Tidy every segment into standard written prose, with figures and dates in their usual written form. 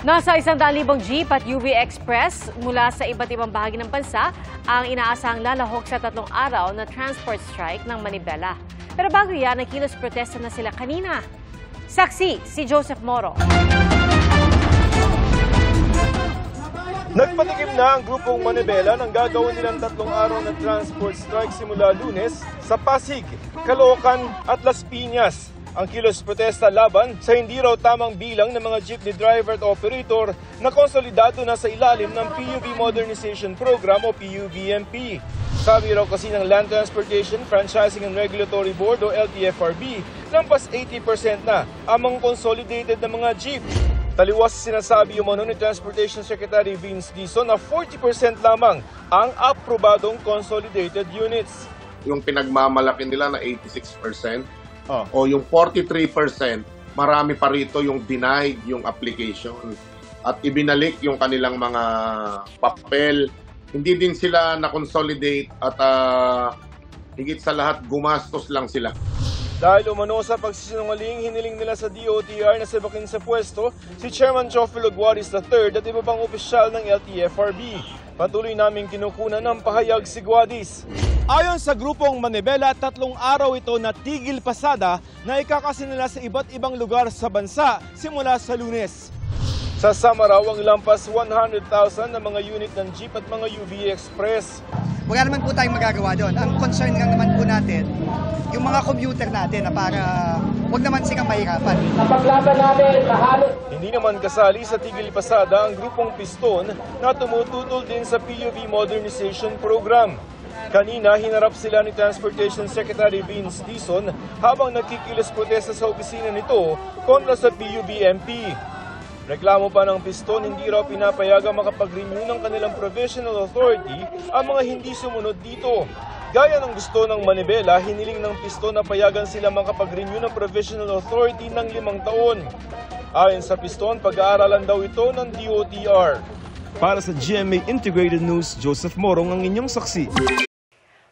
Nasa 100,000 jeep at UV Express mula sa iba't ibang bahagi ng bansa ang inaasahang lalahok sa 3 araw na transport strike ng Manibela. Pero bago yan, nagkilos protesta na sila kanina. Saksi si Joseph Moro. Nagpatikim na ang grupong Manibela ng gagawin nilang 3 araw na transport strike simula Lunes sa Pasig, Caloocan at Las Piñas. Ang kilos protesta laban sa hindi raw tamang bilang ng mga jeepney driver at operator na konsolidado na sa ilalim ng PUV Modernization Program o PUVMP. Sabi raw kasi ng Land Transportation, Franchising and Regulatory Board o LTFRB, lampas 80% na ang mga consolidated na mga jeep. Taliwas sinasabi umano ni Transportation Secretary Vince Dizon na 40% lamang ang aprobadong consolidated units. Yung pinagmamalaki nila na 86%, o yung 43%, marami pa rito yung denied yung application at ibinalik yung kanilang mga papel. Hindi din sila na-consolidate at higit sa lahat gumastos lang sila. Dahil umano sa pagsisinungaling, hiniling nila sa DOTR na sabakin sa pwesto si Chairman Chofilo Guaris III at iba pang opisyal ng LTFRB. Patuloy naming kinukunan ng pahayag si Guadis. Ayon sa grupong Manibela, 3 araw ito na tigil pasada na ikakasinila sa iba't ibang lugar sa bansa simula sa Lunes. Sa Samaraw, ang lampas 100,000 na mga unit ng jeep at mga UV Express. Wala naman po tayong magagawa doon. Ang concern lang naman po natin, yung mga commuter natin na para huwag naman silang mahirapan. Hindi naman kasali sa tigil pasada ang grupong Piston na tumututol din sa PUV Modernization Program. Kanina, hinarap sila ni Transportation Secretary Vince Dizon habang nagkikilos protesta sa opisina nito kontra sa PUVMP. Reklamo pa ng Piston, hindi raw pinapayagang makapag-renew ng kanilang provisional authority ang mga hindi sumunod dito. Gaya ng gusto ng Manibela, hiniling ng Piston na payagan sila makapag-renew ng provisional authority ng 5 taon. Ayon sa Piston, pag-aaralan daw ito ng DOTR. Para sa GMA Integrated News, Joseph Morong ang inyong saksi.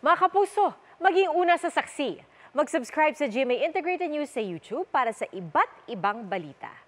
Mga kapuso, maging una sa saksi. Mag-subscribe sa GMA Integrated News sa YouTube para sa iba't ibang balita.